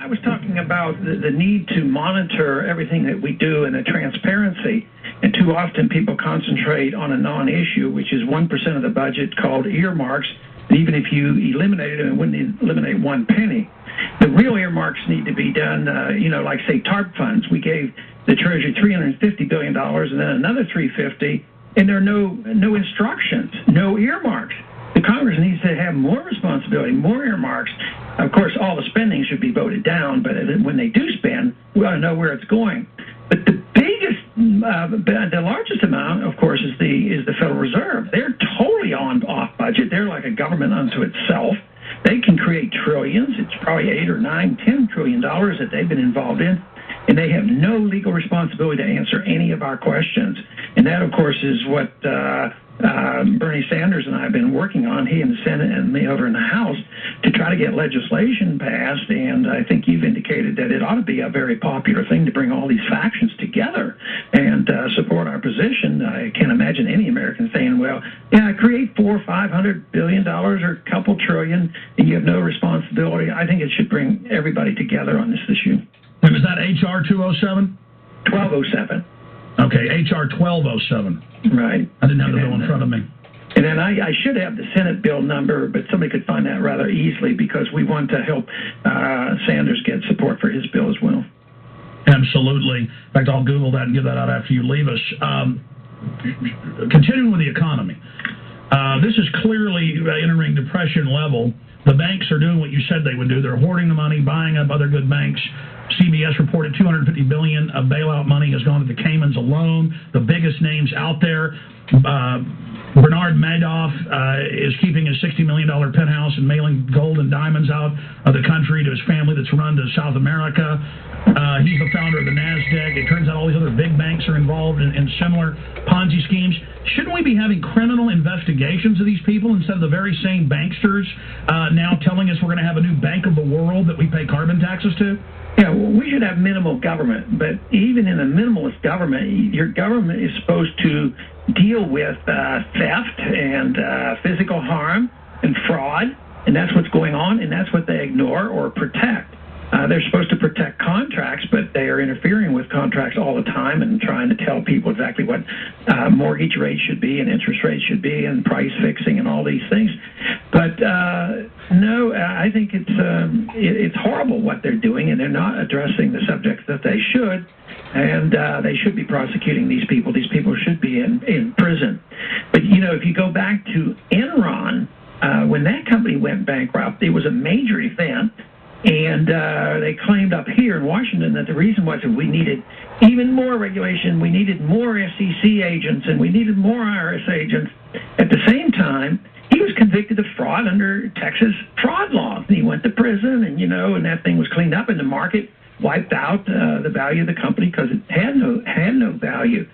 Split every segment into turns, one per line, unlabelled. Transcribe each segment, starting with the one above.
I was talking about the need to monitor everything that we do and the transparency. And too often people concentrate on a non-issue, which is 1% of the budget called earmarks. Even if you eliminated it, it wouldn't eliminate one penny. The real earmarks need to be done, like, say, TARP funds. We gave the Treasury $350 billion and then another $350, and there are no instructions, no earmarks. The Congress needs to have more responsibility, more earmarks. Of course, all the spending should be voted down, but when they do spend, we ought to know where it's going. But the biggest, the largest amount, of course, is the Federal Reserve. They're totally off budget. They're like a government unto itself. They can create trillions. It's probably $8 or $9, $10 trillion that they've been involved in, and they have no legal responsibility to answer any of our questions. And that, of course, is what Bernie Sanders and I have been working on, he in the Senate and me over in the House, to try to get legislation passed. And I think you've indicated that it ought to be a very popular thing to bring all these factions together and support our position. I can't imagine any American saying, well, yeah, create $400 or $500 billion or a couple trillion, and you have no responsibility. I think it should bring everybody together on this issue.
And was that H.R. 207?
1207.
Okay, H.R. 1207.
Right.
I didn't have the bill in front of me.
And then I should have the Senate bill number, but somebody could find that rather easily because we want to help Sanders get support for his bill as well.
Absolutely. In fact, I'll Google that and give that out after you leave us. Continuing with the economy, this is clearly entering depression level. The banks are doing what you said they would do. They're hoarding the money, buying up other good banks. CBS reported $250 billion of bailout money has gone to the Caymans alone. The biggest names out there. Bernard Madoff is keeping his $60 million penthouse and mailing gold and diamonds out of the country to his family that's run to South America. He's the founder of the NASDAQ. It turns out all these other big banks are involved in similar Ponzi schemes. Shouldn't we be having criminal investigations of these people instead of the very same banksters now telling us we're going to have a new bank of the world that we pay carbon taxes to?
Yeah, well, we should have minimal government, but even in a minimalist government, your government is supposed to deal with theft and physical harm and fraud, and that's what's going on, and that's what they ignore or protect. They're supposed to protect contracts, but they are interfering with contracts all the time and trying to tell people exactly what mortgage rates should be and interest rates should be and price fixing and all these things. But no, I think it's horrible what they're doing, and they're not addressing the subjects that they should, and they should be prosecuting these people. These people should be in prison. But, if you go back to Enron, when that company went bankrupt, it was a major event. And they claimed up here in Washington that the reason was that we needed even more regulation, we needed more SEC agents, and we needed more IRS agents. At the same time, he was convicted of fraud under Texas fraud laws. And he went to prison, and and that thing was cleaned up, and the market wiped out the value of the company because it had no value.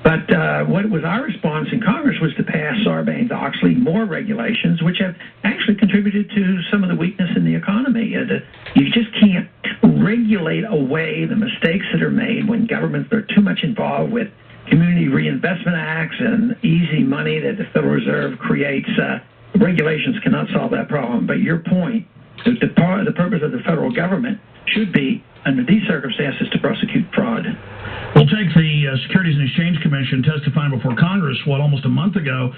But what was our response in Congress was to pass Sarbanes-Oxley, more regulations, which have actually contributed to some of the weakness in the economy. You just can't regulate away the mistakes that are made when governments are too much involved with community reinvestment acts and easy money that the Federal Reserve creates. Regulations cannot solve that problem. But your point, the purpose of the federal government should be, under these circumstances, to prosecute fraud.
We'll take the Securities and Exchange Commission testifying before Congress, almost a month ago.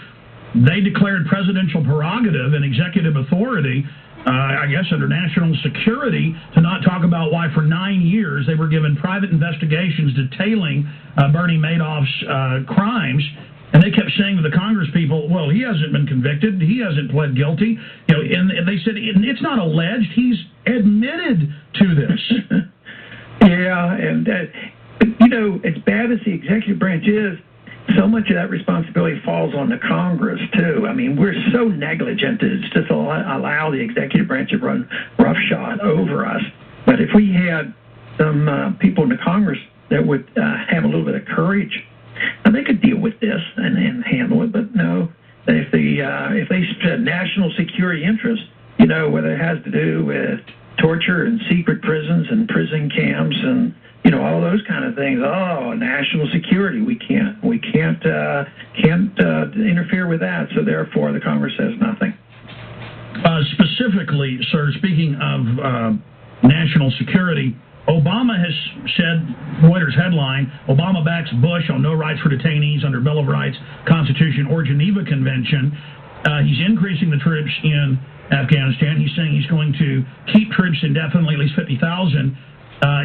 They declared presidential prerogative and executive authority, I guess under national security, to not talk about why for 9 years they were given private investigations detailing Bernie Madoff's crimes. And they kept saying to the Congress people, well, he hasn't been convicted. He hasn't pled guilty. And they said it's not alleged. He's admitted to this.
Yeah, and as bad as the executive branch is, so much of that responsibility falls on the Congress, too. I mean, we're so negligent to just allow the executive branch to run roughshod over us. But if we had some people in the Congress that would have a little bit of courage, now, they could deal with this and handle it, but no, if they said national security interests, whether it has to do with torture and secret prisons and prison camps and all those kind of things. Oh, national security, we can't interfere with that. So therefore, the Congress says nothing.
Specifically, sir, speaking of national security. Obama has said, Reuters headline, Obama backs Bush on no rights for detainees under Bill of Rights, Constitution, or Geneva Convention. He's increasing the troops in Afghanistan. He's saying he's going to keep troops indefinitely, at least 50,000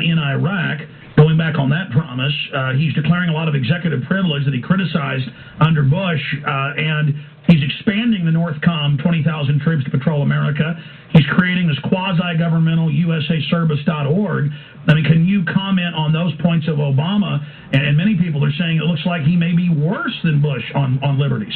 in Iraq. Going back on that promise, he's declaring a lot of executive privilege that he criticized under Bush, and he's expanding the NORTHCOM 20,000 troops to patrol America. He's creating this quasi-governmental USAService.org. I mean, can you comment on those points of Obama? And many people are saying it looks like he may be worse than Bush on liberties.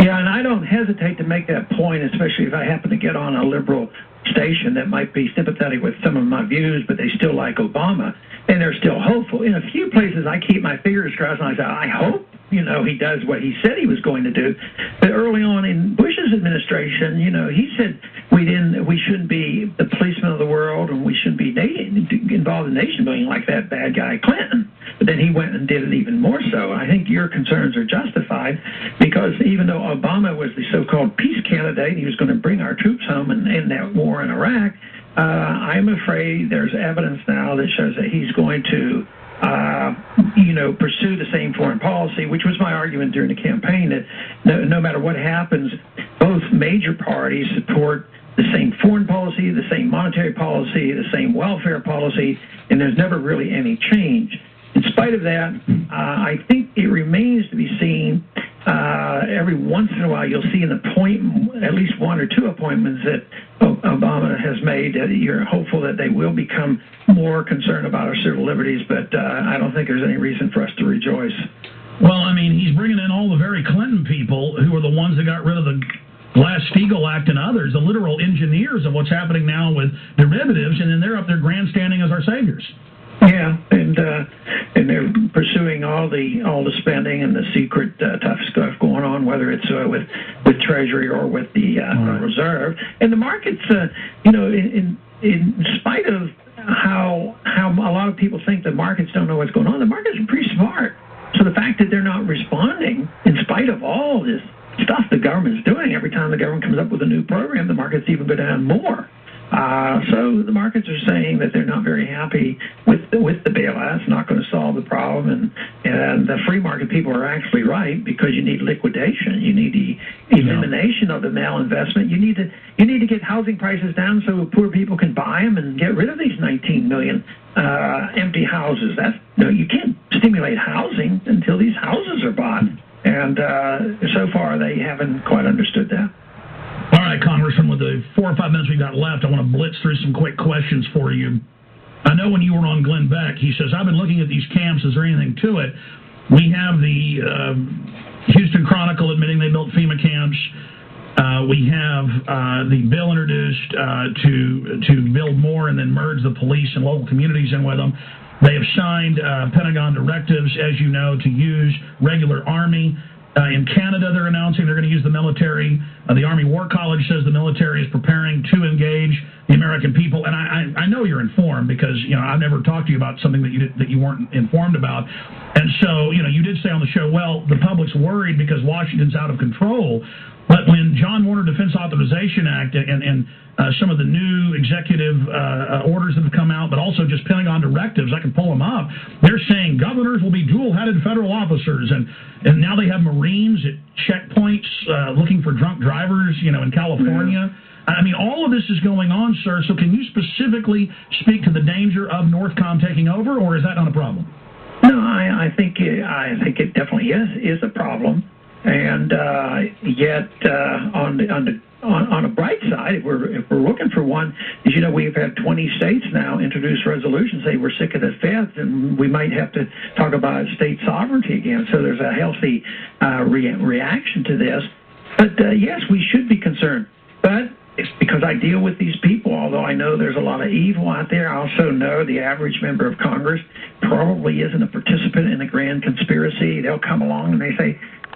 Yeah, and I don't hesitate to make that point, especially if I happen to get on a liberal station that might be sympathetic with some of my views, but they still like Obama, and they're still hopeful. In a few places, I keep my fingers crossed, and I say, I hope, he does what he said he was going to do. But early on in Bush's administration, he said we shouldn't be the policemen of the world, and we shouldn't be involved in nation building like that bad guy Clinton. But then he went and did it even more so. I think your concerns are justified because even though Obama was the so-called peace candidate, he was going to bring our troops home and end that war in Iraq, I'm afraid there's evidence now that shows that he's going to pursue the same foreign policy, which was my argument during the campaign, that no matter what happens, both major parties support the same foreign policy, the same monetary policy, the same welfare policy, and there's never really any change. In spite of that, I think it remains to be seen. Every once in a while, you'll see at least one or two appointments that Obama has made. You're hopeful that they will become more concerned about our civil liberties, but I don't think there's any reason for us to rejoice.
Well, I mean, he's bringing in all the very Clinton people who are the ones that got rid of the Glass-Steagall Act and others, the literal engineers of what's happening now with derivatives, and then they're up there grandstanding as our saviors.
Yeah, and they're pursuing all the spending and the secret tough stuff going on, whether it's with Treasury or with the Reserve. And the markets, in spite of how a lot of people think the markets don't know what's going on, the markets are pretty smart. So the fact that they're not responding, in spite of all this stuff the government's doing, every time the government comes up with a new program, the markets even go down more. So the markets are saying that they're not very happy with the bailout. It's not going to solve the problem, and the free market people are actually right because you need liquidation, you need the elimination of the malinvestment. You need to get housing prices down so poor people can buy them and get rid of these 19 million empty houses. You can't stimulate housing until these houses are bought, and so far they haven't quite understood that.
All right, Congressman, with the 4 or 5 minutes we got left, I want to blitz through some quick questions for you. I know when you were on Glenn Beck, he says, I've been looking at these camps. Is there anything to it? We have the Houston Chronicle admitting they built FEMA camps. We have the bill introduced to build more and then merge the police and local communities in with them. They have signed Pentagon directives, as you know, to use regular Army. In Canada, they're announcing they're going to use the military. The Army War College says the military is preparing to engage the American people. And I know you're informed because I've never talked to you about something that you weren't informed about. And so you did say on the show, well, the public's worried because Washington's out of control. But when John Warner Defense Authorization Act and some of the new executive orders that have come out, but also just Pentagon directives, I can pull them up, they're saying governors will be dual-headed federal officers, and now they have Marines at checkpoints looking for drunk drivers, in California. I mean, all of this is going on, sir, so can you specifically speak to the danger of NORTHCOM taking over, or is that not a problem?
No, I think it definitely is a problem. And yet, on a bright side, if we're looking for one, as you know, we've had 20 states now introduce resolutions saying we're sick of the feds, and we might have to talk about state sovereignty again. So there's a healthy reaction to this. But yes, we should be concerned. But it's because I deal with these people, although I know there's a lot of evil out there. I also know the average member of Congress probably isn't a participant in the grand conspiracy. They'll come along and they say,